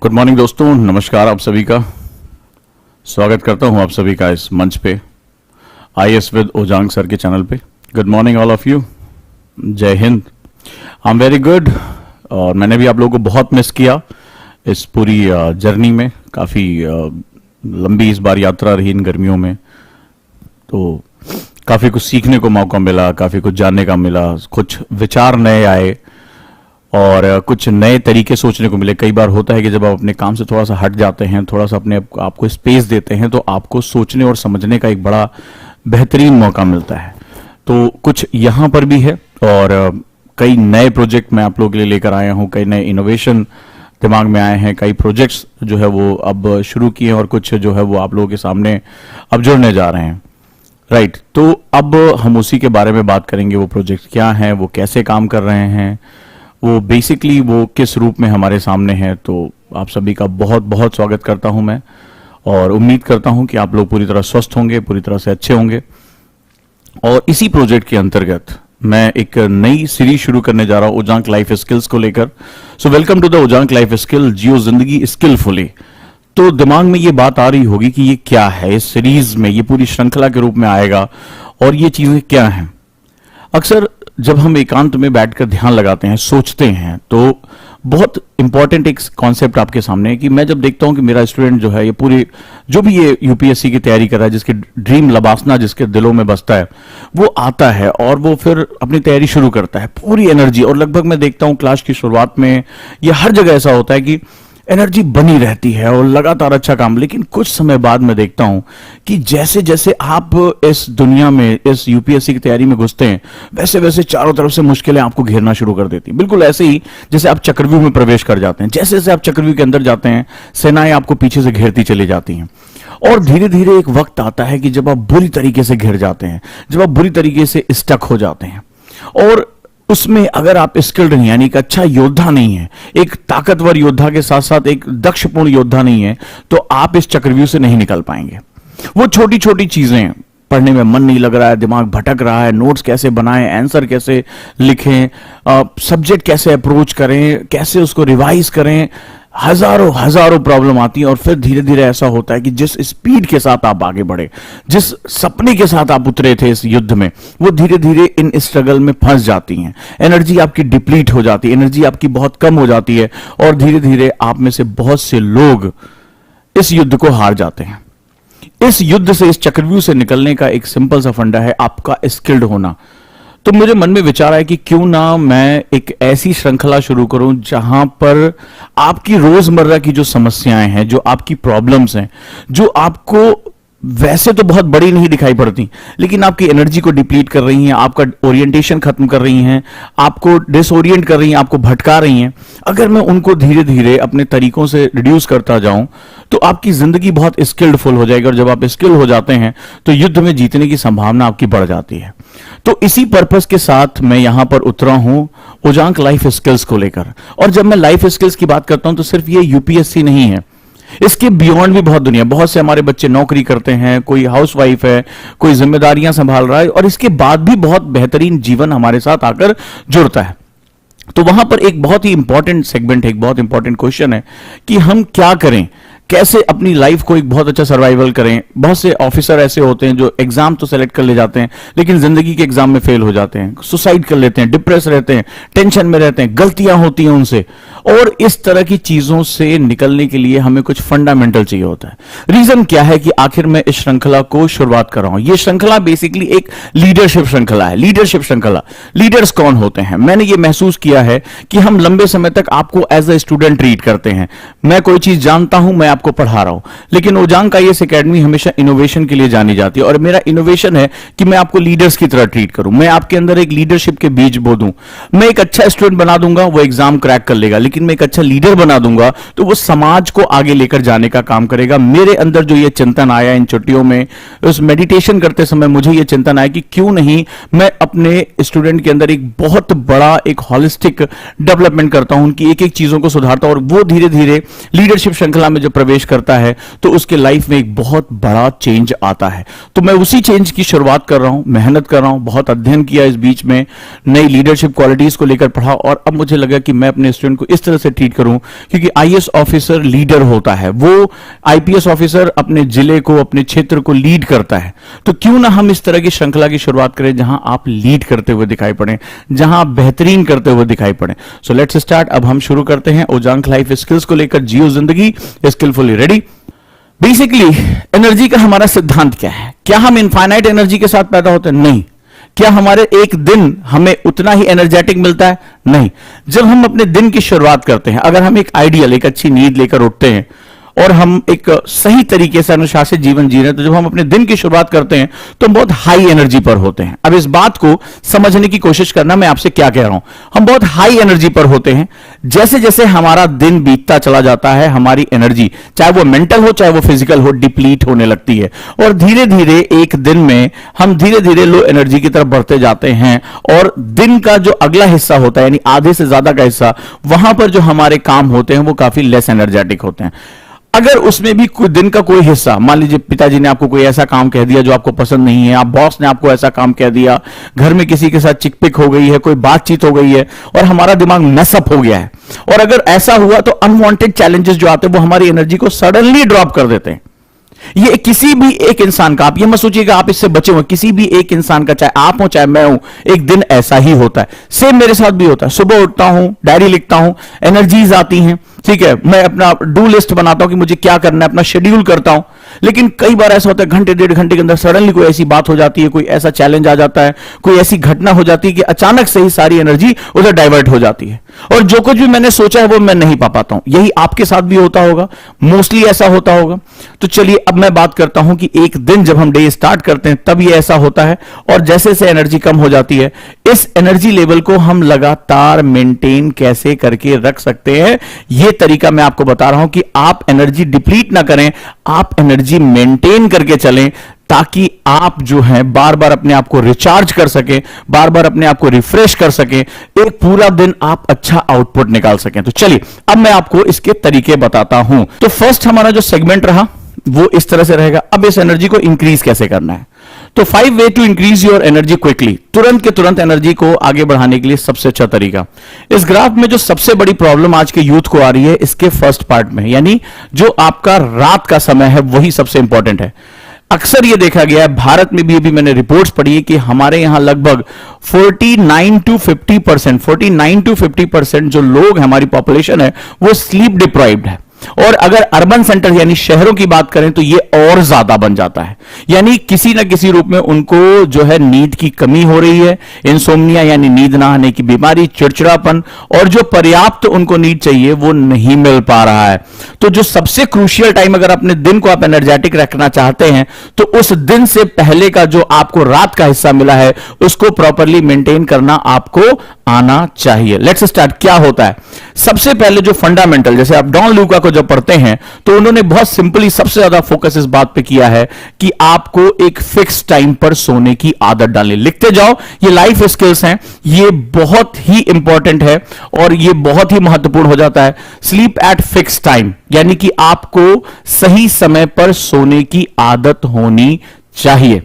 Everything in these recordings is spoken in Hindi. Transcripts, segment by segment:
गुड मॉर्निंग दोस्तों, नमस्कार। आप सभी का स्वागत करता हूं आप सभी का इस मंच पे, आईएएस विद ओजांग सर के चैनल पे। Good morning all of you, जय हिंद। I am very good. और मैंने भी आप लोगों को बहुत मिस किया इस पूरी जर्नी में। काफ़ी लंबी इस बार यात्रा रही इन गर्मियों में, तो काफ़ी कुछ सीखने को मौका मिला, काफ़ी कुछ जानने का मिला, कुछ विचार नए आए और कुछ नए तरीके सोचने को मिले। कई बार होता है कि जब आप अपने काम से थोड़ा सा हट जाते हैं, थोड़ा सा अपने आपको स्पेस देते हैं, तो आपको सोचने और समझने का एक बड़ा बेहतरीन मौका मिलता है। तो कुछ यहाँ पर भी है और कई नए प्रोजेक्ट मैं आप लोगों के लिए लेकर आया हूँ, कई नए इनोवेशन दिमाग में आए हैं, कई प्रोजेक्ट्स जो है वो अब शुरू किए हैं और कुछ जो है वो आप लोगों के सामने अब जुड़ने जा रहे हैं। राइट, तो अब हम उसी के बारे में बात करेंगे। वो प्रोजेक्ट क्या हैं, वो कैसे काम कर रहे हैं, वो बेसिकली वो किस रूप में हमारे सामने है। तो आप सभी का बहुत बहुत स्वागत करता हूं मैं और उम्मीद करता हूं कि आप लोग पूरी तरह स्वस्थ होंगे, पूरी तरह से अच्छे होंगे। और इसी प्रोजेक्ट के अंतर्गत मैं एक नई सीरीज शुरू करने जा रहा हूं ओजांग लाइफ स्किल्स को लेकर। So welcome to the Ojaank life skill, जियो जिंदगी स्किलफुली। तो दिमाग में ये बात आ रही होगी कि ये क्या है, इस सीरीज में ये पूरी श्रृंखला के रूप में आएगा और ये चीजें क्या हैं। अक्सर जब हम एकांत में बैठकर ध्यान लगाते हैं, सोचते हैं, तो बहुत इंपॉर्टेंट एक कॉन्सेप्ट आपके सामने है कि मैं जब देखता हूं कि मेरा स्टूडेंट जो है ये पूरी जो भी ये यूपीएससी की तैयारी कर रहा है, जिसके ड्रीम लबासना जिसके दिलों में बसता है, वो आता है और वो फिर अपनी तैयारी शुरू करता है पूरी एनर्जी। और लगभग मैं देखता हूं क्लास की शुरुआत में ये हर जगह ऐसा होता है कि एनर्जी बनी रहती है और लगातार अच्छा काम। लेकिन कुछ समय बाद मैं देखता हूं कि जैसे जैसे आप इस दुनिया में, इस यूपीएससी की तैयारी में घुसते हैं, वैसे वैसे चारों तरफ से मुश्किलें आपको घेरना शुरू कर देती हैं। बिल्कुल ऐसे ही जैसे आप चक्रव्यूह में प्रवेश कर जाते हैं। जैसे जैसे आप चक्रव्यूह के अंदर जाते हैं, सेनाएं आपको पीछे से घेरती चली जाती हैं और धीरे धीरे एक वक्त आता है कि जब आप बुरी तरीके से घिर जाते हैं, जब आप बुरी तरीके से स्टक हो जाते हैं और उसमें अगर आप स्किल्ड नहीं, यानी एक अच्छा योद्धा नहीं है, एक ताकतवर योद्धा के साथ साथ एक दक्षपूर्ण योद्धा नहीं है, तो आप इस चक्रव्यूह से नहीं निकल पाएंगे। वो छोटी छोटी चीजें, पढ़ने में मन नहीं लग रहा है, दिमाग भटक रहा है, नोट्स कैसे बनाएं, आंसर कैसे लिखें, सब्जेक्ट कैसे अप्रोच करें, कैसे उसको रिवाइज करें, हजारों हजारों प्रॉब्लम आती है। और फिर धीरे धीरे ऐसा होता है कि जिस स्पीड के साथ आप आगे बढ़े, जिस सपने के साथ आप उतरे थे इस युद्ध में, वो धीरे धीरे इन स्ट्रगल में फंस जाती हैं। एनर्जी आपकी डिप्लीट हो जाती है, एनर्जी आपकी बहुत कम हो जाती है और धीरे धीरे आप में से बहुत से लोग इस युद्ध को हार जाते हैं। इस युद्ध से, इस चक्रव्यूह से निकलने का एक सिंपल सा फंडा है आपका स्किल्ड होना। तो मुझे मन में विचार आया कि क्यों ना मैं एक ऐसी श्रृंखला शुरू करूं जहां पर आपकी रोजमर्रा की जो समस्याएं हैं, जो आपकी प्रॉब्लम्स हैं, जो आपको वैसे तो बहुत बड़ी नहीं दिखाई पड़ती, लेकिन आपकी एनर्जी को डिप्लीट कर रही हैं, आपका ओरिएंटेशन खत्म कर रही हैं, आपको डिसओरिएंट कर रही हैं, आपको भटका रही हैं, अगर मैं उनको धीरे धीरे अपने तरीकों से रिड्यूस करता जाऊं तो आपकी जिंदगी बहुत स्किल्डफुल हो जाएगी। और जब आप स्किल हो जाते हैं तो युद्ध में जीतने की संभावना आपकी बढ़ जाती है। तो इसी पर्पस के साथ मैं यहां पर उतरा हूं ओजांग लाइफ स्किल्स को लेकर। और जब मैं लाइफ स्किल्स की बात करता हूं तो सिर्फ ये यूपीएससी नहीं है, इसके बियॉन्ड भी बहुत दुनिया। बहुत से हमारे बच्चे नौकरी करते हैं, कोई हाउसवाइफ है, कोई जिम्मेदारियां संभाल रहा है और इसके बाद भी बहुत बेहतरीन जीवन हमारे साथ आकर जुड़ता है। तो वहां पर एक बहुत ही इंपॉर्टेंट सेगमेंट है, एक बहुत इंपॉर्टेंट क्वेश्चन है कि हम क्या करें, कैसे अपनी लाइफ को एक बहुत अच्छा सर्वाइवल करें। बहुत से ऑफिसर ऐसे होते हैं जो एग्जाम तो सेलेक्ट कर ले जाते हैं, लेकिन जिंदगी के एग्जाम में फेल हो जाते हैं, सुसाइड कर लेते हैं, डिप्रेस रहते हैं, टेंशन में रहते हैं, गलतियां होती हैं उनसे। और इस तरह की चीजों से निकलने के लिए हमें कुछ फंडामेंटल चाहिए होता है। रीजन क्या है कि आखिर मैं इस श्रृंखला को शुरुआत कर रहा हूं। यह श्रृंखला बेसिकली एक लीडरशिप श्रृंखला है। लीडरशिप श्रृंखला, लीडर्स कौन होते हैं? मैंने ये महसूस किया है कि हम लंबे समय तक आपको एज ए स्टूडेंट ट्रीट करते हैं। मैं कोई चीज जानता हूं, मैं आपको पढ़ा रहा हूं, लेकिन ओजांग आईएएस एकेडमी हमेशा इनोवेशन के लिए जानी जाती है और मेरा इनोवेशन है कि मैं आपको लीडर्स की तरह ट्रीट करूं। मैं आपके अंदर एक लीडरशिप के बीज बो दूं। मैं एक अच्छा स्टूडेंट बना दूंगा, वो एग्जाम क्रैक कर लेगा, लेकिन मैं एक अच्छा लीडर बना दूंगा तो वो समाज को आगे लेकर जाने का काम करेगा। मेरे अंदर जो ये चिंतन आया इन छुट्टियों में, उस मेडिटेशन करते समय मुझे ये चिंतन आया कि क्यों नहीं मैं अपने स्टूडेंट के अंदर एक बहुत बड़ा एक हॉलिस्टिक डेवलपमेंट करता हूं, उनकी एक एक चीजों को सुधारता हूं और वो धीरे धीरे लीडरशिप श्रृंखला में जो प्रवेश प्रवेश करता है तो उसके लाइफ में एक बहुत बड़ा चेंज आता है। तो मैं उसी चेंज की शुरुआत कर रहा हूं, मेहनत कर रहा हूं, बहुत अध्ययन किया इस बीच में, नई लीडरशिप क्वालिटीज को लेकर पढ़ा और अब मुझे लगा कि मैं अपने स्टूडेंट को इस तरह से ट्रीट करूं, क्योंकि आईएएस ऑफिसर लीडर होता है, वो आईपीएस ऑफिसर अपने जिले को, अपने क्षेत्र को लीड करता है। तो क्यों ना हम इस तरह की श्रृंखला की शुरुआत करें जहां आप लीड करते हुए दिखाई पड़े, जहां आप बेहतरीन करते हुए दिखाई पड़े। So let's start. अब हम शुरू करते हैं ओजांक लाइफ स्किल्स को लेकर, जियो जिंदगी स्किलफुली। रेडी? बेसिकली एनर्जी का हमारा सिद्धांत क्या है? क्या हम इनफाइनाइट एनर्जी के साथ पैदा होते हैं? नहीं। क्या हमारे एक दिन हमें उतना ही एनर्जेटिक मिलता है? नहीं। जब हम अपने दिन की शुरुआत करते हैं, अगर हम एक आइडियल, एक अच्छी नींद लेकर उठते हैं और हम एक सही तरीके से अनुशासित जीवन जी रहे हैं, तो जब हम अपने दिन की शुरुआत करते हैं तो हम बहुत हाई एनर्जी पर होते हैं। अब इस बात को समझने की कोशिश करना, मैं आपसे क्या कह रहा हूं। हम बहुत हाई एनर्जी पर होते हैं। जैसे जैसे हमारा दिन बीतता चला जाता है, हमारी एनर्जी, चाहे वो मेंटल हो चाहे वो फिजिकल हो, डिप्लीट होने लगती है और धीरे धीरे एक दिन में हम धीरे धीरे लो एनर्जी की तरफ बढ़ते जाते हैं। और दिन का जो अगला हिस्सा होता है, यानी आधे से ज्यादा का हिस्सा, वहां पर जो हमारे काम होते हैं वो काफी लेस एनर्जेटिक होते हैं। अगर उसमें भी कोई दिन का कोई हिस्सा, मान लीजिए पिताजी ने आपको कोई ऐसा काम कह दिया जो आपको पसंद नहीं है, आप बॉस ने आपको ऐसा काम कह दिया, घर में किसी के साथ चिकपिक हो गई है, कोई बातचीत हो गई है और हमारा दिमाग मेसअप हो गया है, और अगर ऐसा हुआ तो अनवांटेड चैलेंजेस जो आते हैं वो हमारी एनर्जी को सडनली ड्रॉप कर देते हैं। ये किसी भी एक इंसान का, आप ये मत सोचिएगा आप इससे बचे हुए, किसी भी एक इंसान का, चाहे आप हो चाहे मैं हूं, एक दिन ऐसा ही होता है। सेम मेरे साथ भी होता है। सुबह उठता हूं, डायरी लिखता हूं, एनर्जीज आती हैं, ठीक है, मैं अपना डू लिस्ट बनाता हूं कि मुझे क्या करना है, अपना शेड्यूल करता हूं। लेकिन कई बार ऐसा होता है घंटे डेढ़ घंटे के अंदर सडनली कोई ऐसी बात हो जाती है, कोई ऐसा चैलेंज आ जाता है, कोई ऐसी घटना हो जाती है कि अचानक से ही सारी एनर्जी उधर डाइवर्ट हो जाती है और जो कुछ भी मैंने सोचा है वो मैं नहीं पा पाता हूं। यही आपके साथ भी होता होगा, मोस्टली ऐसा होता होगा। तो चलिए अब मैं बात करता हूं कि एक दिन जब हम डे स्टार्ट करते हैं तब ये ऐसा होता है और जैसे जैसे एनर्जी कम हो जाती है, इस एनर्जी लेवल को हम लगातार मेंटेन कैसे करके रख सकते हैं, यह तरीका मैं आपको बता रहा हूं कि आप एनर्जी डिप्लीट ना करें, आप एनर्जी मेंटेन करके चलें, ताकि आप जो है बार बार अपने आप को रिचार्ज कर सके, बार बार अपने आप को रिफ्रेश कर सके, एक पूरा दिन आप अच्छा आउटपुट निकाल सकें। तो चलिए अब मैं आपको इसके तरीके बताता हूं। तो फर्स्ट हमारा जो सेगमेंट रहा वो इस तरह से रहेगा। अब इस एनर्जी को इंक्रीज कैसे करना है, तो 5 way to increase your energy quickly. तुरंत के तुरंत एनर्जी को आगे बढ़ाने के लिए सबसे अच्छा तरीका, इस ग्राफ में जो सबसे बड़ी प्रॉब्लम आज के यूथ को आ रही है इसके फर्स्ट पार्ट में, यानी जो आपका रात का समय है वही सबसे इंपॉर्टेंट है। अक्सर ये देखा गया है, भारत में भी अभी मैंने रिपोर्ट्स पढ़ी है कि हमारे यहां लगभग 49 to 50% जो लोग हैं, हमारी पॉपुलेशन है, वो स्लीप डिप्राइव्ड है। और अगर अर्बन सेंटर यानी शहरों की बात करें तो ये और ज्यादा बन जाता है, यानी किसी ना किसी रूप में उनको जो है नींद की कमी हो रही है, इंसोम्निया यानी नींद ना आने की बीमारी, चिड़चिड़ापन, और जो पर्याप्त उनको नींद चाहिए वो नहीं मिल पा रहा है। तो जो सबसे क्रूशियल टाइम, अगर अपने दिन को आप एनर्जेटिक रखना चाहते हैं तो उस दिन से पहले का जो आपको रात का हिस्सा मिला है उसको प्रॉपरली मेंटेन करना आपको आना चाहिए। Let's start. क्या होता है, सबसे पहले जो फंडामेंटल, जैसे आप डॉन लूका को जब पढ़ते हैं तो उन्होंने बहुत सिंपली सबसे ज्यादा फोकस इस बात पे किया है कि आपको एक फिक्स टाइम पर सोने की आदत डालें। लिखते जाओ, ये लाइफ स्किल्स हैं, ये बहुत ही इंपॉर्टेंट है और ये बहुत ही महत्वपूर्ण हो जाता है। स्लीप एट फिक्स टाइम, यानी कि आपको सही समय पर सोने की आदत होनी चाहिए,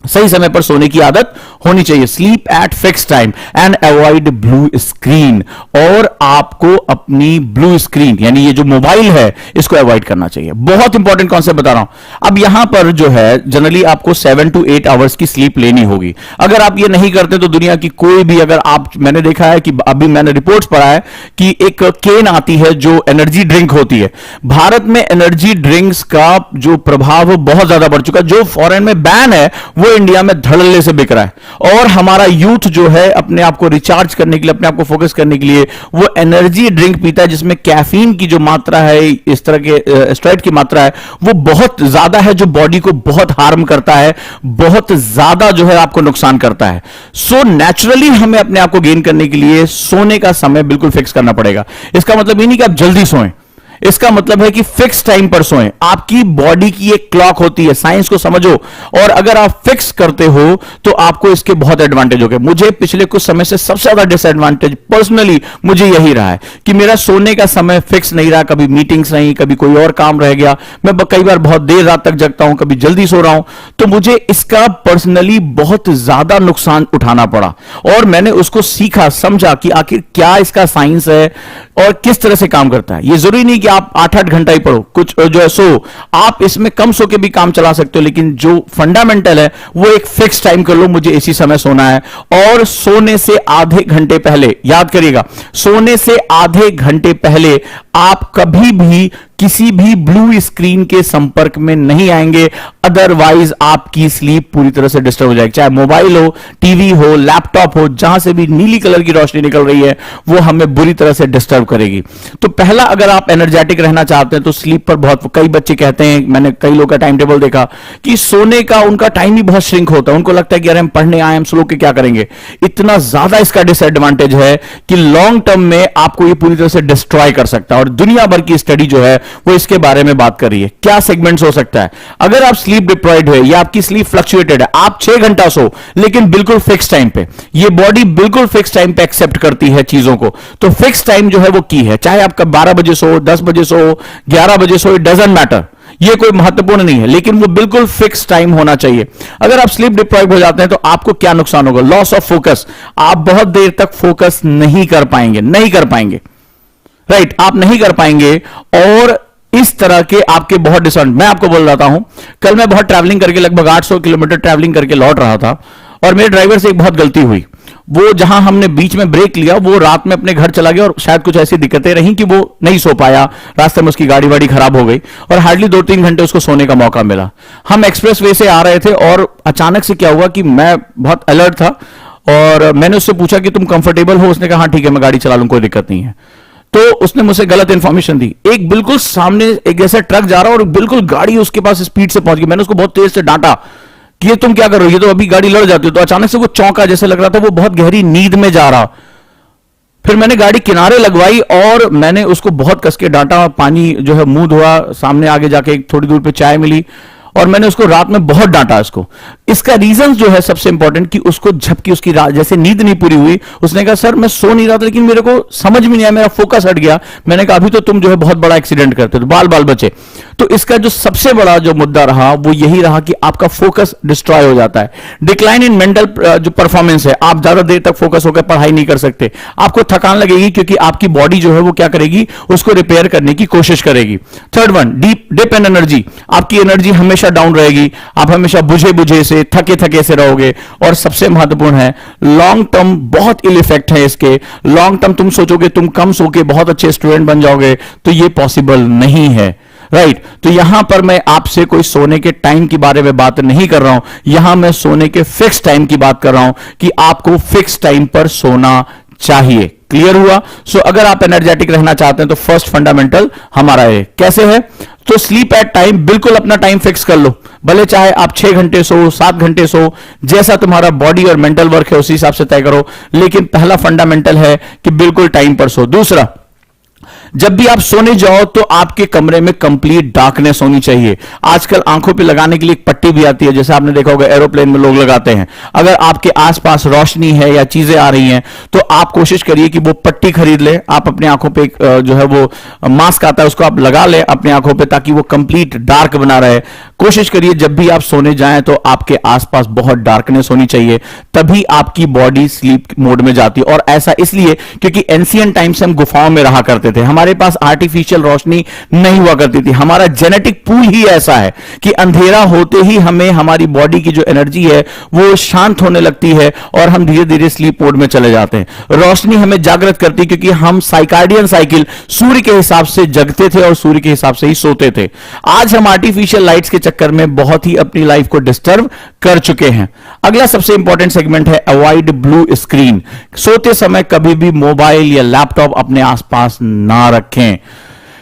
सही समय पर सोने की आदत होनी चाहिए। Sleep at fix time and avoid blue screen, और आपको अपनी ब्लू स्क्रीन यानी ये जो मोबाइल है इसको अवॉइड करना चाहिए। बहुत इंपॉर्टेंट कॉन्सेप्ट बता रहा हूं। अब यहां पर जो है जनरली आपको 7 to 8 आवर्स की स्लीप लेनी होगी। अगर आप ये नहीं करते तो दुनिया की कोई भी, अगर आप, मैंने देखा है कि अभी मैंने रिपोर्ट्स पढ़ा है कि एक केन आती है जो एनर्जी ड्रिंक होती है, भारत में एनर्जी ड्रिंक्स का जो प्रभाव बहुत ज्यादा बढ़ चुका है। जो फॉरेन में बैन है वो इंडिया में धड़ल्ले से बिक रहा है, और हमारा यूथ जो है अपने आप को रिचार्ज करने के लिए, अपने आप को फोकस करने के लिए वो एनर्जी ड्रिंक पीता है जिसमें कैफीन की जो मात्रा है, इस तरह के स्टेरॉइड की मात्रा है वो बहुत ज्यादा है, जो बॉडी को बहुत हार्म करता है, बहुत ज्यादा जो है आपको नुकसान करता है। सो नेचुरली हमें अपने आप को गेन करने के लिए सोने का समय बिल्कुल फिक्स करना पड़ेगा। इसका मतलब ये नहीं कि आप जल्दी सोएं, इसका मतलब है कि फिक्स टाइम पर सोएं। आपकी बॉडी की एक क्लॉक होती है, साइंस को समझो, और अगर आप फिक्स करते हो तो आपको इसके बहुत एडवांटेज हो गए। मुझे पिछले कुछ समय से सबसे ज्यादा डिसएडवांटेज पर्सनली मुझे यही रहा है कि मेरा सोने का समय फिक्स नहीं रहा। कभी मीटिंग्स नहीं, कभी कोई और काम रह गया, मैं कई बार बहुत देर रात तक जगता हूं, कभी जल्दी सो रहा हूं, तो मुझे इसका पर्सनली बहुत ज्यादा नुकसान उठाना पड़ा। और मैंने उसको सीखा, समझा कि आखिर क्या इसका साइंस है और किस तरह से काम करता है। ये जरूरी नहीं कि आप 8-8 घंटा ही पढ़ो, कुछ जो है सो आप इसमें कम सो के भी काम चला सकते हो, लेकिन जो फंडामेंटल है वो एक फिक्स टाइम कर लो, मुझे इसी समय सोना है। और सोने से आधे घंटे पहले, याद करिएगा, सोने से आधे घंटे पहले आप कभी भी किसी भी ब्लू स्क्रीन के संपर्क में नहीं आएंगे, अदरवाइज आपकी स्लीप पूरी तरह से डिस्टर्ब हो जाएगी। चाहे मोबाइल हो, टीवी हो, लैपटॉप हो, जहां से भी नीली कलर की रोशनी निकल रही है वो हमें बुरी तरह से डिस्टर्ब करेगी। तो पहला, अगर आप एनर्जेटिक रहना चाहते हैं तो स्लीप पर बहुत, कई बच्चे कहते हैं, मैंने कई लोगों का टाइम टेबल देखा कि सोने का उनका टाइम ही बहुत श्रिंक होता है। उनको लगता है कि अरे हम पढ़ने आए, हम स्लो के क्या करेंगे। इतना ज्यादा इसका डिसएडवांटेज है कि लॉन्ग टर्म में आपको ये पूरी तरह से डिस्ट्रॉय कर सकता है। और दुनिया भर की स्टडी जो है वो इसके बारे में बात कर रही है। क्या सेगमेंट्स हो सकता है? अगर आप स्लीप डिप्राइव्ड है या आपकी स्लीप फ्लक्चुएटेड है, आप 6 घंटा सो लेकिन बिल्कुल फिक्स टाइम पे, ये बॉडी बिल्कुल फिक्स टाइम पे एक्सेप्ट करती है चीजों को। तो फिक्स टाइम जो है वो की है, चाहे आपका 12 बजे सो, 10 बजे सो, 11 बजे सो, इट डजंट मैटर, ये कोई महत्वपूर्ण नहीं है, लेकिन वो बिल्कुल फिक्स टाइम होना चाहिए। अगर आप स्लीप डिप्राइव हो जाते हैं तो आपको क्या नुकसान होगा? Loss of focus. आप बहुत देर तक फोकस नहीं कर पाएंगे, राइट, आप नहीं कर पाएंगे। और इस तरह के आपके बहुत डिसएडवांटेज, मैं आपको बोल रहा हूं, कल मैं बहुत ट्रैवलिंग करके, लगभग 800 किलोमीटर ट्रैवलिंग करके लौट रहा था, और मेरे ड्राइवर से एक बहुत गलती हुई। वो जहां हमने बीच में ब्रेक लिया, वो रात में अपने घर चला गया, और शायद कुछ ऐसी दिक्कतें रहीं कि वो नहीं सो पाया, रास्ते में उसकी गाड़ी वाड़ी खराब हो गई, और हार्डली 2-3 घंटे उसको सोने का मौका मिला। हम एक्सप्रेस वे से आ रहे थे, और अचानक से क्या हुआ कि मैं बहुत अलर्ट था, और मैंने उससे पूछा कि तुम कंफर्टेबल हो? उसने कहा हाँ ठीक है, मैं गाड़ी चला लूं, कोई दिक्कत नहीं है। तो उसने मुझे गलत इंफॉर्मेशन दी। एक बिल्कुल सामने एक जैसा ट्रक जा रहा और बिल्कुल गाड़ी उसके पास स्पीड से पहुंच गई। मैंने उसको बहुत तेज से डांटा कि ये तुम क्या कर रहे हो, ये तो अभी गाड़ी लड़ जाती हो। तो अचानक से वो चौंका, जैसे लग रहा था वो बहुत गहरी नींद में जा रहा। फिर मैंने गाड़ी किनारे लगवाई और मैंने उसको बहुत कस के डांटा, पानी जो है मुंह धोआ, सामने आगे जाके थोड़ी दूर पे चाय मिली, और मैंने उसको रात में बहुत डांटा इसको। इसका रीजन जो है सबसे इंपॉर्टेंट कि उसको झपकी, उसकी जैसे नींद नहीं पूरी हुई, उसने कहा सर मैं सो नहीं रहा था लेकिन मेरे को समझ में नहीं आया, मेरा फोकस हट गया। मैंने कहा अभी तो तुम जो है बहुत बड़ा एक्सीडेंट करते, तो बाल बाल बचे। तो इसका जो सबसे बड़ा जो मुद्दा रहा वो यही रहा कि आपका फोकस डिस्ट्रॉय हो जाता है। डिक्लाइन इन मेंटल जो परफॉर्मेंस है, आप ज्यादा देर तक फोकस होकर पढ़ाई नहीं कर सकते, आपको थकान लगेगी क्योंकि आपकी बॉडी जो है वो क्या करेगी, उसको रिपेयर करने की कोशिश करेगी। Third one, dip in energy, आपकी एनर्जी हमेशा डाउन रहेगी, आप हमेशा बुझे बुझे से, थके थके से रहोगे। और सबसे महत्वपूर्ण है लॉन्ग टर्म, बहुत इल इफेक्ट है इसके। लॉन्ग टर्म तुम सोचोगे तुम कम सो के बहुत अच्छे स्टूडेंट बन जाओगे, तो ये पॉसिबल नहीं है, राइट। तो यहां पर मैं आपसे कोई सोने के टाइम के बारे में बात नहीं कर रहा हूं, यहां मैं सोने के फिक्स टाइम की बात कर रहा हूं कि आपको फिक्स टाइम पर सोना चाहिए। क्लियर हुआ? सो अगर आप एनर्जेटिक रहना चाहते हैं तो फर्स्ट फंडामेंटल हमारा है। कैसे है? तो स्लीप एट टाइम, बिल्कुल अपना टाइम फिक्स कर लो, भले चाहे आप 6 घंटे सो, 7 घंटे सो, जैसा तुम्हारा बॉडी और मेंटल वर्क है उसी हिसाब से तय करो, लेकिन पहला फंडामेंटल है कि बिल्कुल टाइम पर सो। दूसरा, जब भी आप सोने जाओ तो आपके कमरे में कंप्लीट डार्कनेस होनी चाहिए। आजकल आंखों पे लगाने के लिए एक पट्टी भी आती है, जैसे आपने देखा होगा एरोप्लेन में लोग लगाते हैं। अगर आपके आसपास रोशनी है या चीजें आ रही हैं तो आप कोशिश करिए कि वो पट्टी खरीद ले, आप अपनी आंखों पे जो है वो मास्क आता है उसको आप लगा ले अपनी आंखों पे, ताकि वो कंप्लीट डार्क बना रहे। कोशिश करिए जब भी आप सोने जाएं तो आपके आसपास बहुत डार्कनेस होनी चाहिए, तभी आपकी बॉडी स्लीप मोड में जाती है। और ऐसा इसलिए क्योंकि एंशिएंट टाइम से हम गुफाओं में रहा करते थे, हमारे पास आर्टिफिशियल रोशनी नहीं हुआ करती थी। हमारा जेनेटिक पूल ही ऐसा है कि अंधेरा होते ही हमें हमारी बॉडी की जो एनर्जी है वो शांत होने लगती है और हम धीरे धीरे स्लीप मोड में चले जाते हैं। रोशनी हमें जागृत करती है क्योंकि हम साइकार्डियन साइकिल, सूर्य के हिसाब से जगते थे और सूर्य के हिसाब से ही सोते थे। आज हम आर्टिफिशियल लाइट्स के चक्कर में बहुत ही अपनी लाइफ को डिस्टर्ब कर चुके हैं। अगला सबसे इंपॉर्टेंट सेगमेंट है अवॉइड ब्लू स्क्रीन। सोते समय कभी भी मोबाइल या लैपटॉप अपने आसपास ना रखें।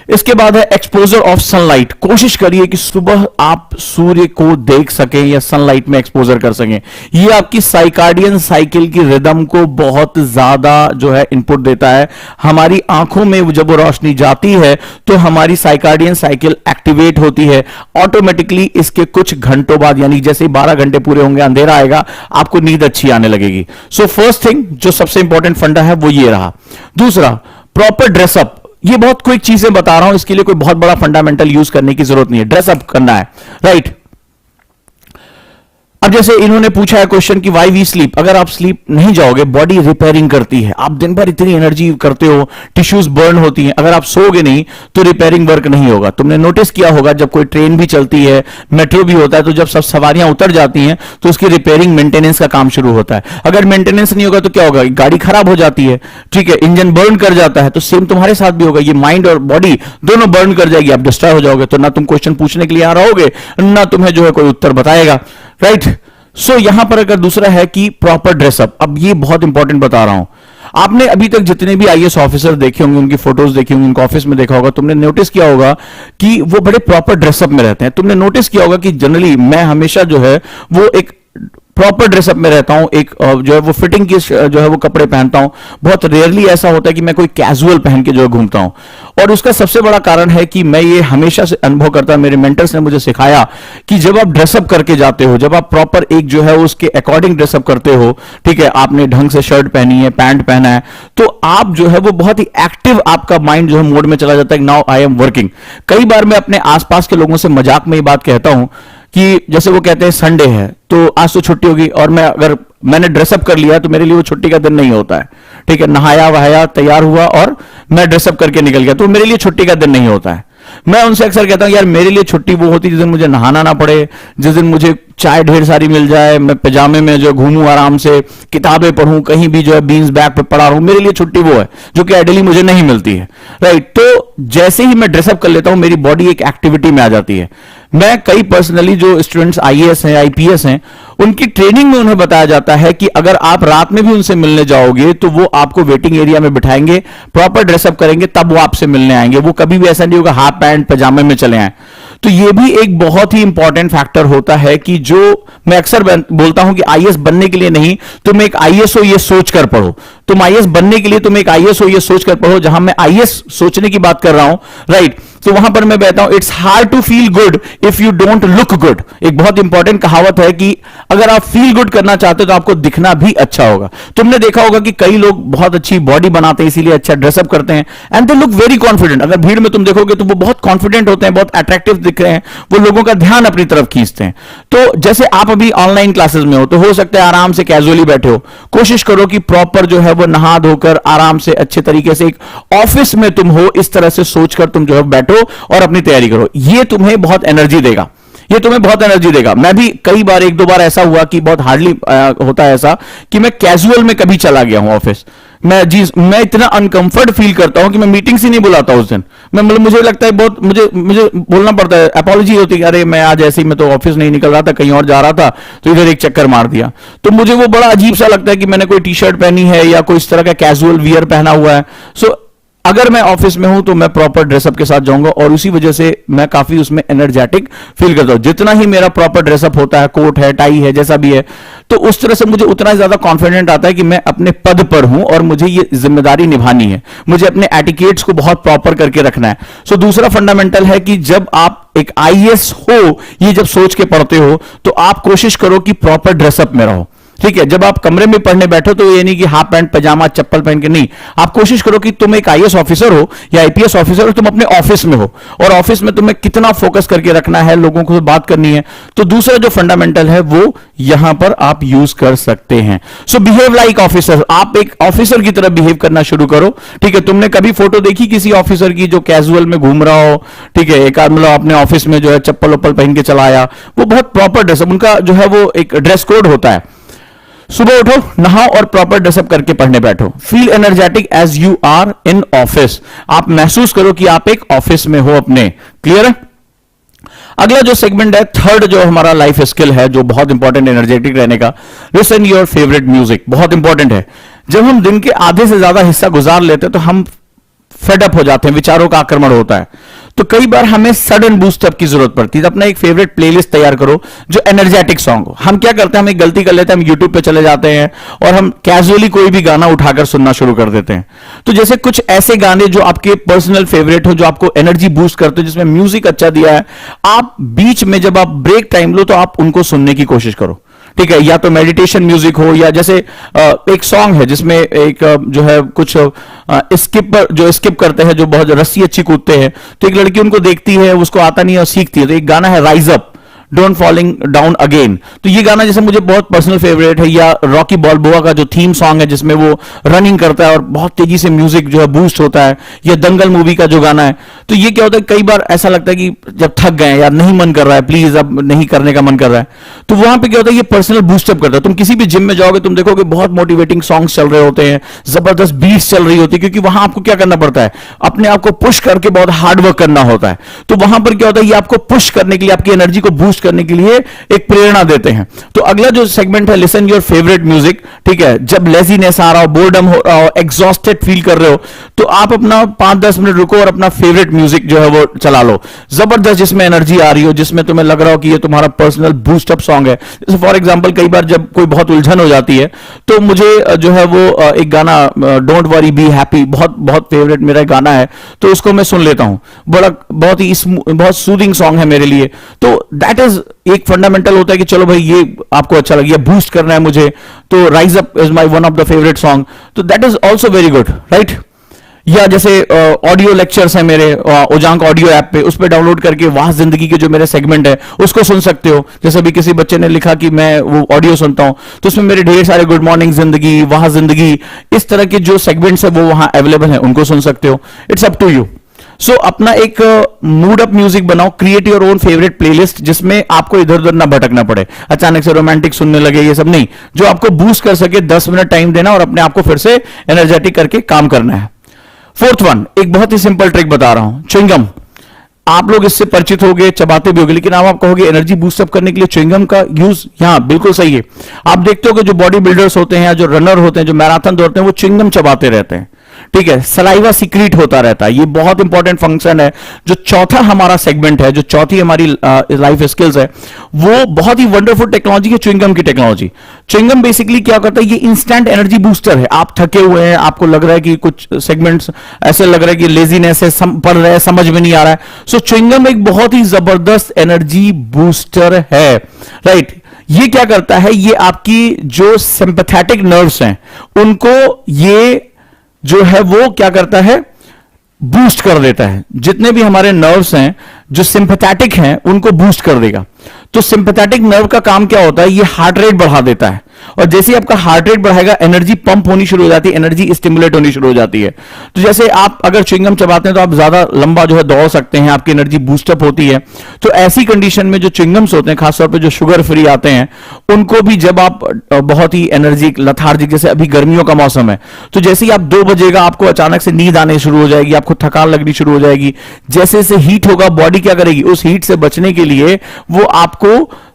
इसके बाद है एक्सपोजर ऑफ सनलाइट। कोशिश करिए कि सुबह आप सूर्य को देख सकें या सनलाइट में एक्सपोजर कर सकें। यह आपकी साइकार्डियन साइकिल की रिदम को बहुत ज्यादा जो है इनपुट देता है। हमारी आंखों में जब वो रोशनी जाती है तो हमारी साइकार्डियन साइकिल एक्टिवेट होती है ऑटोमेटिकली। इसके कुछ घंटों बाद, यानी जैसे ही 12 घंटे पूरे होंगे, अंधेरा आएगा, आपको नींद अच्छी आने लगेगी। सो फर्स्ट थिंग जो सबसे इंपॉर्टेंट फंडा है वो ये रहा। दूसरा, प्रॉपर ड्रेसअप। ये बहुत क्विक चीजें बता रहा हूं, इसके लिए कोई बहुत बड़ा फंडामेंटल यूज करने की जरूरत नहीं है। ड्रेसअप करना है, राइट। अब जैसे इन्होंने पूछा है क्वेश्चन कि वाई वी स्लीप। अगर आप स्लीप नहीं जाओगे, बॉडी रिपेयरिंग करती है। आप दिन भर इतनी एनर्जी करते हो, टिश्यूज बर्न होती हैं। अगर आप सोओगे नहीं तो रिपेयरिंग वर्क नहीं होगा। तुमने नोटिस किया होगा जब कोई ट्रेन भी चलती है, मेट्रो भी होता है, तो जब सब सवारियां उतर जाती हैं तो उसकी रिपेयरिंग मेंटेनेंस का काम शुरू होता है। अगर मेंटेनेंस नहीं होगा तो क्या होगा? गाड़ी खराब हो जाती है, ठीक है, इंजन बर्न कर जाता है। तो सेम तुम्हारे साथ भी होगा। ये माइंड और बॉडी दोनों बर्न कर जाएगी, आप डिस्ट्रॉय हो जाओगे। तो ना तुम क्वेश्चन पूछने के लिए आ रहोगे, ना तुम्हें जो है कोई उत्तर बताएगा, राइट। सो यहां पर अगर दूसरा है कि प्रॉपर ड्रेसअप। अब ये बहुत इंपॉर्टेंट बता रहा हूं। आपने अभी तक जितने भी आईएएस ऑफिसर देखे होंगे, उनकी फोटोज देखी होंगी, उनको ऑफिस में देखा होगा, तुमने नोटिस किया होगा कि वो बड़े प्रॉपर ड्रेसअप में रहते हैं। तुमने नोटिस किया होगा कि जनरली मैं हमेशा जो है वो एक प्रॉपर ड्रेसअप में रहता हूं, एक जो है वो फिटिंग की जो है वो कपड़े पहनता हूं। बहुत रेयरली ऐसा होता है कि मैं कोई कैजुअल पहन के जो है घूमता हूं। और उसका सबसे बड़ा कारण है कि मैं ये हमेशा से अनुभव करता, मेरे मेंटर्स ने मुझे सिखाया कि जब आप ड्रेसअप करके जाते हो, जब आप प्रॉपर एक जो है उसके अकॉर्डिंग ड्रेसअप करते हो, ठीक है, आपने ढंग से शर्ट पहनी है, पैंट पहना है, तो आप जो है वो बहुत ही एक्टिव, आपका माइंड जो है मोड में चला जाता है। Now I am working. कई बार मैं अपने आसपास के लोगों से मजाक में ये बात कहता हूं कि जैसे वो कहते हैं संडे है तो आज तो छुट्टी होगी, और मैंने ड्रेसअप कर लिया तो मेरे लिए वो छुट्टी का दिन नहीं होता है, ठीक है। नहाया वहाया, तैयार हुआ और मैं ड्रेसअप करके निकल गया तो मेरे लिए छुट्टी का दिन नहीं होता है। मैं उनसे अक्सर कहता हूं यार मेरे लिए छुट्टी वो होती जिस दिन मुझे नहाना ना पड़े, जिस दिन मुझे चाय ढेर सारी मिल जाए, मैं पजामे में जो घूमूं आराम से, किताबें पढ़ूं, कहीं भी जो है बीन्स बैग पे पड़ा रहूं। मेरे लिए छुट्टी वो है जो कि आइडियली मुझे नहीं मिलती है, राइट। तो जैसे ही मैं ड्रेसअप कर लेता हूं मेरी बॉडी एक एक्टिविटी में आ जाती है। मैं कई पर्सनली जो स्टूडेंट्स आईएएस हैं, आईपीएस हैं, उनकी ट्रेनिंग में उन्हें बताया जाता है कि अगर आप रात में भी उनसे मिलने जाओगे तो वो आपको वेटिंग एरिया में बिठाएंगे, प्रॉपर ड्रेसअप करेंगे, तब वो आपसे मिलने आएंगे। वो कभी भी ऐसा नहीं होगा हाफ पैंट पजामे में चले आए। तो ये भी एक बहुत ही इंपॉर्टेंट फैक्टर होता है कि जो मैं अक्सर बोलता हूं कि आईएएस बनने के लिए नहीं, तुम एक आईएएस हो ये सोचकर पढ़ो। तुम आईएएस बनने के लिए तुम एक आईएएस हो ये सोचकर पढ़ो। जहां मैं आईएएस सोचने की बात कर रहा हूं, राइट, तो वहां पर मैं कहता हूं it's hard to feel good if you don't look good. एक बहुत इंपॉर्टेंट कहावत है कि अगर आप फील गुड करना चाहते हो तो आपको दिखना भी अच्छा होगा। तुमने देखा होगा कि कई लोग बहुत अच्छी बॉडी बनाते हैं, इसीलिए अच्छा ड्रेसअप करते हैं, and they look very confident. अगर भीड़ में तुम देखोगे तो वो बहुत कॉन्फिडेंट होते हैं, बहुत अट्रैक्टिव दिख रहे हैं, वो लोगों का ध्यान अपनी तरफ खींचते हैं। तो जैसे आप अभी ऑनलाइन क्लासेस में हो तो हो सकता है आराम से कैजुअली बैठे हो, कोशिश करो कि प्रॉपर जो है वो नहा धोकर आराम से अच्छे तरीके से, एक ऑफिस में तुम हो इस तरह से सोचकर तुम जो है बैठो और अपनी तैयारी करो। ये तुम्हें बहुत एनर्जी देगा, ये तुम्हें बहुत एनर्जी देगा। मैं भी कई बार, एक दो बार ऐसा हुआ कि बहुत हार्डली होता है ऐसा कि मैं कैजुअल में कभी चला गया हूं ऑफिस। मैं इतना अनकंफर्ट फील करता हूं कि मैं मीटिंग्स ही नहीं बुलाता उस दिन। मैं मतलब मुझे लगता है बहुत, मुझे बोलना पड़ता है, अपॉलॉजी होती है, अरे मैं आज ऐसे ही, मैं तो ऑफिस नहीं निकल रहा था, कहीं और जा रहा था तो इधर एक चक्कर मार दिया। तो मुझे वो बड़ा अजीब सा लगता है कि मैंने कोई टी शर्ट पहनी है या कोई इस तरह का कैजुअल वियर पहना हुआ है। सो अगर मैं ऑफिस में हूं तो मैं प्रॉपर ड्रेसअप के साथ जाऊंगा और उसी वजह से मैं काफी उसमें एनर्जेटिक फील करता हूं। जितना ही मेरा प्रॉपर ड्रेसअप होता है, कोट है, टाई है, जैसा भी है, तो उस तरह से मुझे उतना ज्यादा कॉन्फिडेंट आता है कि मैं अपने पद पर हूं और मुझे ये जिम्मेदारी निभानी है, मुझे अपने एटिकेट्स को बहुत प्रॉपर करके रखना है। सो दूसरा फंडामेंटल है कि जब आप एक आईएएस हो ये जब सोच के पढ़ते हो तो आप कोशिश करो कि प्रॉपर ड्रेसअप में रहो, ठीक है। जब आप कमरे में पढ़ने बैठो तो ये नहीं कि हाफ पैंट पजामा चप्पल पहन के, नहीं, आप कोशिश करो कि तुम एक आईएएस ऑफिसर हो या आईपीएस ऑफिसर हो, तुम अपने ऑफिस में हो और ऑफिस में तुम्हें कितना फोकस करके रखना है, लोगों को बात करनी है। तो दूसरा जो फंडामेंटल है वो यहां पर आप यूज कर सकते हैं। सो बिहेव लाइक ऑफिसर, आप एक ऑफिसर की तरह बिहेव करना शुरू करो, ठीक है। तुमने कभी फोटो देखी किसी ऑफिसर की जो कैजुअल में घूम रहा हो, ठीक है, एक मतलब अपने ऑफिस में जो है चप्पल वप्पल पहन के चला आया, वो बहुत प्रॉपर ड्रेसअप, उनका जो है वो एक ड्रेस कोड होता है। सुबह उठो, नहाओ और प्रॉपर ड्रेसअप करके पढ़ने बैठो। Feel energetic as you are in office. आप महसूस करो कि आप एक ऑफिस में हो अपने। क्लियर है? अगला जो सेगमेंट है, थर्ड जो हमारा लाइफ स्किल है, जो बहुत इंपॉर्टेंट एनर्जेटिक रहने का, लिसन योर फेवरेट म्यूजिक। बहुत इंपॉर्टेंट है। जब हम दिन के आधे से ज्यादा हिस्सा गुजार लेते हैं तो हम फेडअप हो जाते हैं, विचारों का आक्रमण होता है, तो कई बार हमें सडन बूस्टअप की जरूरत पड़ती है। तो अपना एक फेवरेट प्लेलिस्ट तैयार करो जो एनर्जेटिक सॉन्ग हो। हम क्या करते हैं, हम एक गलती कर लेते हैं, हम यूट्यूब पे चले जाते हैं और हम कैजुअली कोई भी गाना उठाकर सुनना शुरू कर देते हैं। तो जैसे कुछ ऐसे गाने जो आपके पर्सनल फेवरेट हो, जो आपको एनर्जी बूस्ट करते हो, जिसमें म्यूजिक अच्छा दिया है, आप बीच में जब आप ब्रेक टाइम लो तो आप उनको सुनने की कोशिश करो। ठीक है, या तो मेडिटेशन म्यूजिक हो, या जैसे एक सॉन्ग है जिसमें एक जो है कुछ स्किप करते हैं, जो बहुत रस्सी अच्छी कूदते हैं, तो एक लड़की उनको देखती है, उसको आता नहीं है और सीखती है। तो एक गाना है rise up, don't falling down again, तो ये गाना जैसे मुझे बहुत पर्सनल फेवरेट है। या रॉकी बॉल्बोआ का जो थीम सॉन्ग है जिसमें वो रनिंग करता है और बहुत तेजी से म्यूजिक जो है बूस्ट होता है, या दंगल मूवी का जो गाना है। तो ये क्या होता है, कई बार ऐसा लगता है कि जब थक गए यार, नहीं मन कर रहा है, प्लीज अब नहीं करने का मन कर रहा है, तो वहां पे क्या होता है, ये पर्सनल बूस्टअप करता है। तुम किसी भी जिम में जाओगे, तुम देखोगे बहुत मोटिवेटिंग सॉन्ग्स चल रहे होते हैं, जबरदस्त बीट्स चल रही होती है, क्योंकि वहां आपको क्या करना पड़ता है, अपने आप को पुश करके बहुत हार्ड वर्क करना होता है। तो वहां पर क्या होता है, ये आपको पुश करने के लिए, आपकी एनर्जी को बूस्ट करने के लिए एक प्रेरणा देते हैं। तो अगला जो सेगमेंट है, लिसन योर फेवरेट म्यूजिक। ठीक है, जब लेजीनेस आ रहा हो, बोर्डम हो रहा हो, एग्जॉस्टेड फील कर रहे हो, तो आप अपना 5-10 मिनट रुको और अपना फेवरेट म्यूजिक जो है वो चला लो, जबरदस्त जिसमें एनर्जी आ रही हो, जिसमें तुम्हें लग रहा हो कि ये तुम्हारा पर्सनल बूस्टअप सॉन्ग है। जैसे फॉर एग्जांपल कई बार जब कोई बहुत उलझन हो जाती है, तो मुझे जो है वो एक गाना डोंट वरी बी हैप्पी, बहुत बहुत फेवरेट मेरा गाना है, तो उसको मैं सुन लेता हूं। बहुत सूदिंग सॉन्ग है मेरे लिए। तो दैट इज एक फंडामेंटल होता है कि चलो भाई ये आपको अच्छा लगे, बूस्ट करना है मुझे, तो rise up is my one of the favourite song, तो that is also very good, right. या जैसे ऑडियो लेक्चर्स है मेरे ओजांक ऑडियो ऐप पे, उस पे डाउनलोड करके वाह जिंदगी के जो मेरे सेगमेंट है उसको सुन सकते हो। जैसे अभी किसी बच्चे ने लिखा कि मैं वो ऑडियो सुनता हूं, तो उसमें मेरे ढेर सारे गुड मॉर्निंग जिंदगी, वाह जिंदगी, इस तरह के जो सेगमेंट्स है वो वहां अवेलेबल है, उनको सुन सकते हो। It's up to you. So अपना एक मूड अप म्यूजिक बनाओ, create your own favourite playlist, जिसमें आपको इधर उधर ना भटकना पड़े, अचानक से रोमांटिक सुनने लगे, ये सब नहीं, जो आपको बूस्ट कर सके। 10 मिनट टाइम देना और अपने आप को फिर से एनर्जेटिक करके काम करना है। फोर्थ वन, एक बहुत ही सिंपल ट्रिक बता रहा हूं, च्युइंगम। आप लोग इससे परिचित होंगे, चबाते भी होंगे, लेकिन आप कहोगे एनर्जी बूस्टअप करने के लिए च्युइंगम का यूज, यहां बिल्कुल सही है। आप देखते हो कि जो बॉडी बिल्डर्स होते हैं या जो रनर होते हैं, जो मैराथन दौड़ते हैं, वो च्युइंगम चबाते रहते हैं। ठीक है, सलाइवा सीक्रेट होता रहता है, ये बहुत इंपॉर्टेंट फंक्शन है। जो चौथा हमारा सेगमेंट है, जो चौथी हमारी लाइफ स्किल्स है, वो बहुत ही वंडरफुल टेक्नोलॉजी है, च्युइंगम की टेक्नोलॉजी। च्युइंगम बेसिकली क्या करता है, ये इंस्टेंट एनर्जी बूस्टर है। आप थके हुए हैं, आपको लग रहा है कि कुछ सेगमेंट्स ऐसे लग रहा है कि लेजीनेस है, पढ़ रहे हैं, समझ में नहीं आ रहा है, सो च्युइंगम एक बहुत ही जबरदस्त एनर्जी बूस्टर है, राइट। ये क्या करता है, ये आपकी जो सिंपैथेटिक नर्व्स हैं उनको ये जो है वो क्या करता है, बूस्ट कर देता है। जितने भी हमारे नर्व्स हैं जो सिंपैथेटिक हैं उनको बूस्ट कर देगा। तो सिंपैथेटिक नर्व का काम क्या होता है, ये हार्ट रेट बढ़ा देता है, और जैसे ही आपका हार्ट रेट बढ़ाएगा, एनर्जी पंप होनी शुरू हो जाती है, एनर्जी स्टिमुलेट होनी शुरू हो जाती है। तो जैसे आप अगर च्युइंगम चबाते हैं तो आप ज्यादा लंबा जो है दौड़ सकते हैं, आपकी एनर्जी बूस्टअप होती है। तो ऐसी कंडीशन में जो च्युइंगम्स होते हैं, खासतौर पर जो शुगर फ्री आते हैं, उनको भी जब आप बहुत ही एनर्जी लथार्जिक, जैसे अभी गर्मियों का मौसम है, तो जैसे ही आप 2 बजेगा, आपको अचानक से नींद आने शुरू हो जाएगी, आपको थकान लगनी शुरू हो जाएगी। जैसे जैसे हीट होगा, बॉडी क्या करेगी, उस हीट से बचने के लिए वो आपको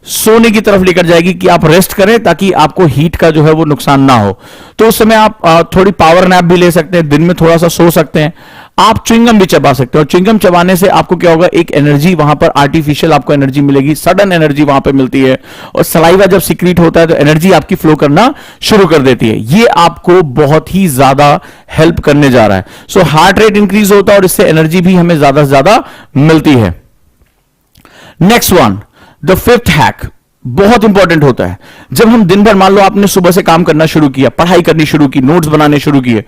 सोने की तरफ लेकर जाएगी कि आप रेस्ट करें, ताकि आपको हीट का जो है वो नुकसान ना हो। तो उस समय आप थोड़ी पावर नैप भी ले सकते हैं, दिन में थोड़ा सा सो सकते हैं, आप च्युइंगम भी चबा सकते हैं। और च्युइंगम चबाने से आपको क्या होगा, एक एनर्जी वहां पर आर्टिफिशियल आपको एनर्जी मिलेगी, सडन एनर्जी वहां पर मिलती है। और सलाइवा जब सीक्रेट होता है तो एनर्जी आपकी फ्लो करना शुरू कर देती है। ये आपको बहुत ही ज्यादा हेल्प करने जा रहा है। सो हार्ट रेट इंक्रीज होता है और इससे एनर्जी भी हमें ज्यादा से ज्यादा मिलती है। Next one, the fifth hack, बहुत इंपॉर्टेंट होता है। जब हम दिन भर, मान लो आपने सुबह से काम करना शुरू किया, पढ़ाई करनी शुरू की, नोट्स बनाने शुरू किए,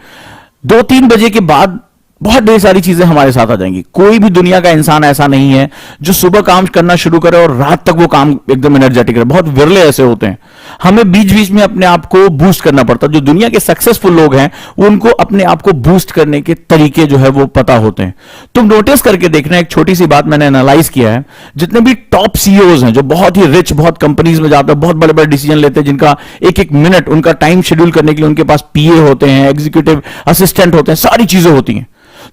2-3 बजे के बाद बहुत ढेर सारी चीजें हमारे साथ आ जाएंगी। कोई भी दुनिया का इंसान ऐसा नहीं है जो सुबह काम करना शुरू करे और रात तक वो काम एकदम एनर्जेटिक रहे, बहुत विरले ऐसे होते हैं। हमें बीच बीच में अपने आप को बूस्ट करना पड़ता है। जो दुनिया के सक्सेसफुल लोग हैं उनको अपने आप को बूस्ट करने के तरीके जो है वो पता होते हैं। तुम नोटिस करके देखना, एक छोटी सी बात मैंने एनालाइज किया है, जितने भी टॉप सीईओज हैं जो बहुत ही रिच, बहुत कंपनीज में जाते हैं, बहुत बड़े बड़े डिसीजन लेते हैं, जिनका एक एक मिनट उनका टाइम शेड्यूल करने के लिए उनके पास पीए होते हैं, एग्जीक्यूटिव असिस्टेंट होते हैं, सारी चीजें होती हैं।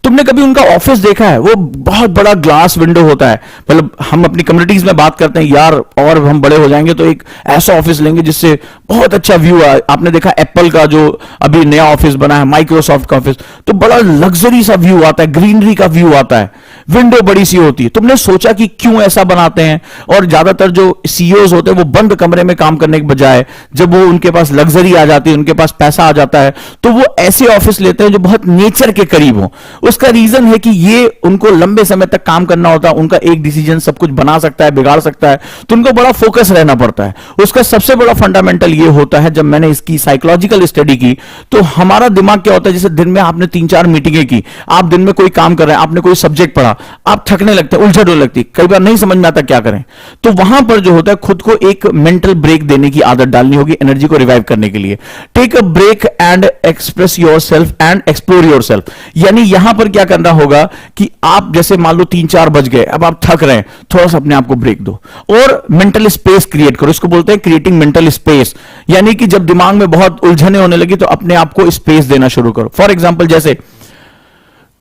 तुमने कभी उनका ऑफिस देखा है? वो बहुत बड़ा ग्लास विंडो होता है। मतलब हम अपनी कम्युनिटीज में बात करते हैं यार, और हम बड़े हो जाएंगे तो एक ऐसा ऑफिस लेंगे जिससे बहुत अच्छा व्यू है। आपने देखा एप्पल का जो अभी नया ऑफिस बना है, माइक्रोसॉफ्ट का ऑफिस, तो बड़ा लग्जरी सा व्यू आता है, ग्रीनरी का व्यू आता है, विंडो बड़ी सी होती है। तुमने सोचा कि क्यों ऐसा बनाते हैं? और ज्यादातर जो सीईओज होते हैं वो बंद कमरे में काम करने के बजाय, जब वो उनके पास लग्जरी आ जाती है, उनके पास पैसा आ जाता है, तो वो ऐसे ऑफिस लेते हैं जो बहुत नेचर के करीब हो। उसका रीजन है कि ये उनको लंबे समय तक काम करना होता है, उनका एक डिसीजन सब कुछ बना सकता है, बिगाड़ सकता है, तो उनको बड़ा फोकस रहना पड़ता है। उसका सबसे बड़ा फंडामेंटल ये होता है, जब मैंने इसकी साइकोलॉजिकल स्टडी की, तो हमारा दिमाग क्या होता है, जैसे दिन में आपने 3-4 मीटिंगें की, आप दिन में कोई काम कर रहे हैं, आपने कोई सब्जेक्ट पढ़ा, आप थकने लगते हैं, उलझन होने लगती, कई बार नहीं समझ में आता क्या करें। तो वहां पर जो होता है, खुद को एक मेंटल ब्रेक देने की आदत डालनी होगी, एनर्जी को रिवाइव करने के लिए। Take a break and express yourself and explore yourself. यानी यहां पर क्या करना होगा कि आप जैसे मान लो 3-4 बज गए, अब आप थक रहे हैं, थोड़ा सा अपने आप को ब्रेक दो और मेंटल स्पेस क्रिएट करो। इसको बोलते हैं क्रिएटिंग मेंटल स्पेस। यानी कि जब दिमाग में बहुत उलझने होने लगी तो अपने आप को स्पेस देना शुरू करो। फॉर एग्जाम्पल, जैसे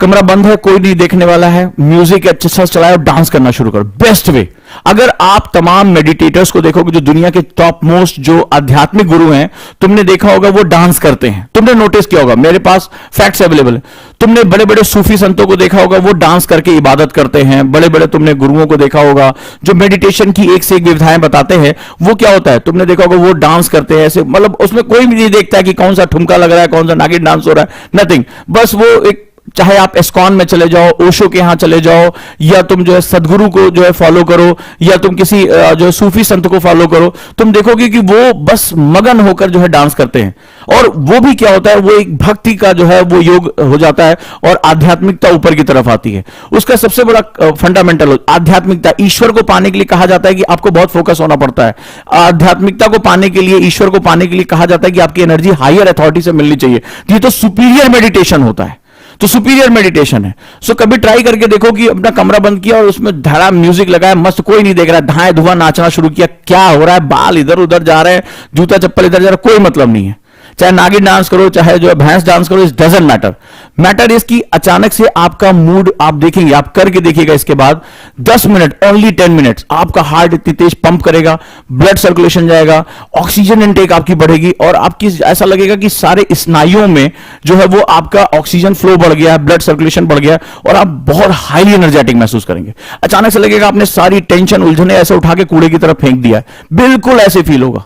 कमरा बंद है, कोई नहीं देखने वाला है, म्यूजिक अच्छा सा चलाओ, डांस करना शुरू करो। Best way. अगर आप तमाम मेडिटेटर्स को देखोगे, जो दुनिया के टॉप मोस्ट जो आध्यात्मिक गुरु हैं, तुमने देखा होगा वो डांस करते हैं। तुमने नोटिस किया होगा, मेरे पास फैक्ट्स अवेलेबल है। तुमने बड़े बड़े सूफी संतों को देखा होगा, वो डांस करके इबादत करते हैं। बड़े बड़े तुमने गुरुओं को देखा होगा जो मेडिटेशन की एक से एक विधाएं बताते हैं। वो क्या होता है, तुमने देखा होगा वो डांस करते हैं ऐसे, मतलब उसमें कोई भी नहीं देखता है कि कौन सा ठुमका लग रहा है, कौन सा नागिन डांस हो रहा है, नथिंग। बस वो एक, चाहे आप एस्कॉन में चले जाओ, ओशो के यहां चले जाओ, या तुम जो है सदगुरु को जो है फॉलो करो, या तुम किसी जो सूफी संत को फॉलो करो, तुम देखोगे कि वो बस मगन होकर जो है डांस करते हैं। और वो भी क्या होता है, वो एक भक्ति का जो है वो योग हो जाता है और आध्यात्मिकता ऊपर की तरफ आती है। उसका सबसे बड़ा फंडामेंटल आध्यात्मिकता, ईश्वर को पाने के लिए कहा जाता है कि आपको बहुत फोकस होना पड़ता है। आध्यात्मिकता को पाने के लिए, ईश्वर को पाने के लिए कहा जाता है कि आपकी एनर्जी हायर अथॉरिटी से मिलनी चाहिए। ये तो सुपीरियर मेडिटेशन होता है, तो सुपीरियर मेडिटेशन है। सो कभी ट्राई करके देखो कि अपना कमरा बंद किया और उसमें धड़ा म्यूजिक लगाया, मस्त, कोई नहीं देख रहा है, धाए धुआं नाचना शुरू किया, क्या हो रहा है, बाल इधर उधर जा रहे हैं, जूता चप्पल इधर जा रहा है, कोई मतलब नहीं है। चाहे नागिन डांस करो, चाहे जो है भैंस डांस करो, इट डजंट मैटर। मैटर इसकी अचानक से आपका मूड आप देखेंगे, आप करके देखिएगा इसके बाद 10 मिनट, ओनली 10 मिनट्स, आपका हार्ट इतनी तेज पंप करेगा, ब्लड सर्कुलेशन जाएगा, ऑक्सीजन इनटेक आपकी बढ़ेगी और आपकी ऐसा लगेगा कि सारे स्नायुओं में जो है वो आपका ऑक्सीजन फ्लो बढ़ गया है, ब्लड सर्कुलेशन बढ़ गया और आप बहुत हाईली एनर्जेटिक महसूस करेंगे। अचानक से लगेगा आपने सारी टेंशन, उलझने ऐसे उठा के कूड़े की तरफ फेंक दिया है, बिल्कुल ऐसे फील होगा।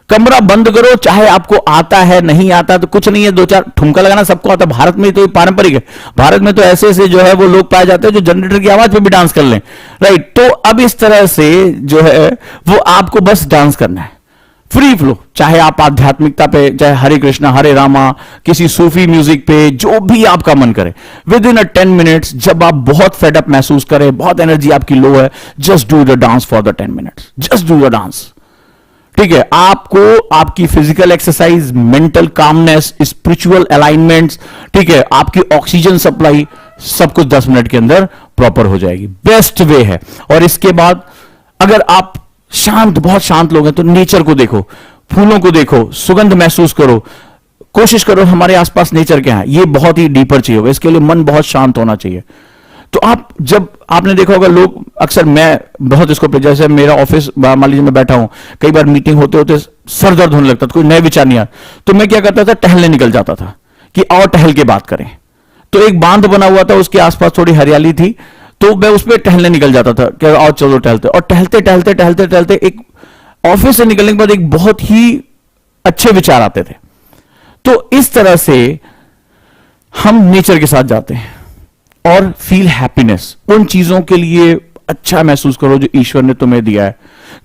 कमरा बंद करो, चाहे आपको आता है नहीं आता तो कुछ नहीं है, 2-4 ठुमका लगाना सबको आता है। भारत में तो पारंपरिक है, भारत में तो ऐसे ऐसे जो है वो लोग पाए जाते हैं जो जनरेटर की आवाज पे भी डांस कर लें, राइट। तो अब इस तरह से जो है वो आपको बस डांस करना है, फ्री फ्लो। चाहे आप आध्यात्मिकता पे, चाहे हरे कृष्णा हरे रामा, किसी सूफी म्यूजिक पे, जो भी आपका मन करे, विद इन 10 मिनट्स, जब आप बहुत फेडअप महसूस करें, बहुत एनर्जी आपकी लो है, just do the dance for the 10 minutes, just do the dance. ठीक है, आपको आपकी physical exercise, mental calmness, spiritual alignments, ठीक है, आपकी ऑक्सीजन सप्लाई, सब कुछ 10 मिनट के अंदर प्रॉपर हो जाएगी। बेस्ट वे है। और इसके बाद अगर आप शांत, बहुत शांत लोग हैं तो नेचर को देखो, फूलों को देखो, सुगंध महसूस करो, कोशिश करो हमारे आसपास नेचर क्या है। ये बहुत ही डीपर चाहिए होगा, इसके लिए मन बहुत शांत होना चाहिए। तो आप, जब आपने देखा होगा लोग अक्सर, मैं बहुत इसको, जैसे मेरा ऑफिस मान लीजिए मैं बैठा हूं, कई बार मीटिंग होते होते सर दर्द होने लगता था, कोई नए विचार नहीं आया, तो मैं क्या करता था, टहलने निकल जाता था कि आओ टहल के बात करें। तो एक बांध बना हुआ था, उसके आसपास थोड़ी हरियाली थी, तो मैं उस पर टहलने निकल जाता था कि आओ चलो टहलते। और टहलते टहलते टहलते टहलते एक ऑफिस से निकलने के बाद एक बहुत ही अच्छे विचार आते थे। तो इस तरह से हम नेचर के साथ जाते हैं और फील हैप्पीनेस। उन चीजों के लिए अच्छा महसूस करो जो ईश्वर ने तुम्हें दिया है,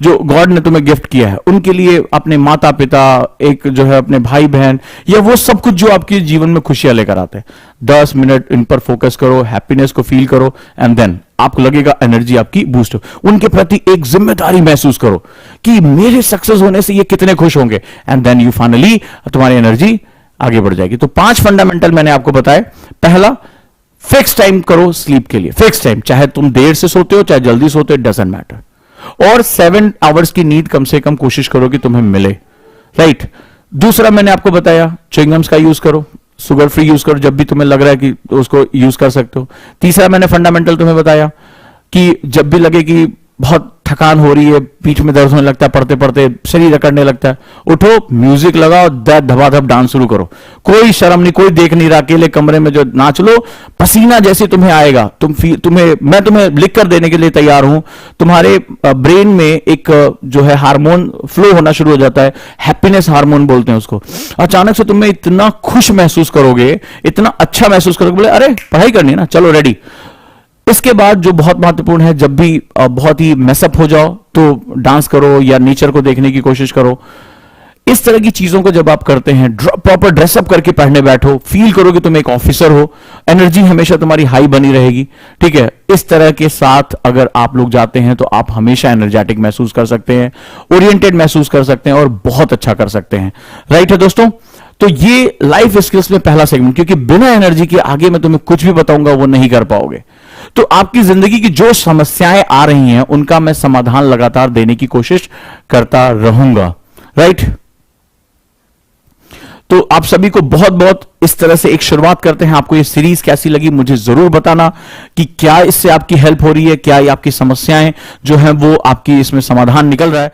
जो गॉड ने तुम्हें गिफ्ट किया है। उनके लिए अपने माता पिता, एक जो है अपने भाई बहन, या वो सब कुछ जो आपके जीवन में खुशियां लेकर आते हैं, 10 मिनट इन पर फोकस करो, हैप्पीनेस को फील करो, एंड देन आपको लगेगा एनर्जी आपकी बूस्ट हो। उनके प्रति एक जिम्मेदारी महसूस करो कि मेरे सक्सेस होने से ये कितने खुश होंगे, एंड देन यू फाइनली, तुम्हारी एनर्जी आगे बढ़ जाएगी। तो 5 फंडामेंटल मैंने आपको बताए। पहला, फिक्स टाइम करो स्लीप के लिए, फिक्स टाइम, चाहे तुम देर से सोते हो चाहे जल्दी सोते हो, डजंट मैटर। और 7 आवर्स की नींद कम से कम कोशिश करो कि तुम्हें मिले, राइट। दूसरा मैंने आपको बताया, च्युइंगम्स का यूज करो, शुगर फ्री यूज करो, जब भी तुम्हें लग रहा है कि उसको यूज कर सकते हो। तीसरा मैंने फंडामेंटल तुम्हें बताया कि जब भी लगे कि बहुत थकान हो रही है, पीठ में दर्द होने लगता है, पढ़ते पढ़ते शरीर अकड़ने लगता है, उठो, म्यूजिक लगाओ, धबाधब डांस शुरू करो। कोई शर्म नहीं, कोई देख नहीं रहा, अकेले कमरे में जो नाच लो, पसीना जैसे तुम्हें आएगा, मैं तुम्हें लिख कर देने के लिए तैयार हूं। तुम्हारे ब्रेन में एक जो है हार्मोन फ्लो होना शुरू हो जाता है, हैप्पीनेस हार्मोन बोलते हैं उसको। अचानक से तुम्हें इतना खुश महसूस करोगे, इतना अच्छा महसूस करोगे, बोले अरे पढ़ाई करनी है ना, चलो रेडी। इसके बाद जो बहुत महत्वपूर्ण है, जब भी बहुत ही मैसअप हो जाओ तो डांस करो या नेचर को देखने की कोशिश करो। इस तरह की चीजों को जब आप करते हैं, प्रॉपर ड्रेसअप करके पढ़ने बैठो, फील करो कि तुम एक ऑफिसर हो, एनर्जी हमेशा तुम्हारी हाई बनी रहेगी, ठीक है। इस तरह के साथ अगर आप लोग जाते हैं तो आप हमेशा एनर्जेटिक महसूस कर सकते हैं, ओरिएंटेड महसूस कर सकते हैं और बहुत अच्छा कर सकते हैं। राइट है दोस्तों, तो ये लाइफ स्किल्स में पहला सेगमेंट, क्योंकि बिना एनर्जी के आगे मैं तुम्हें कुछ भी बताऊंगा वो नहीं कर पाओगे। तो आपकी जिंदगी की जो समस्याएं आ रही हैं उनका मैं समाधान लगातार देने की कोशिश करता रहूंगा। राइट, तो आप सभी को बहुत बहुत इस तरह से एक शुरुआत करते हैं। आपको ये सीरीज कैसी लगी मुझे जरूर बताना कि क्या इससे आपकी हेल्प हो रही है, क्या ये आपकी समस्याएं जो हैं वो आपकी इसमें समाधान निकल रहा है।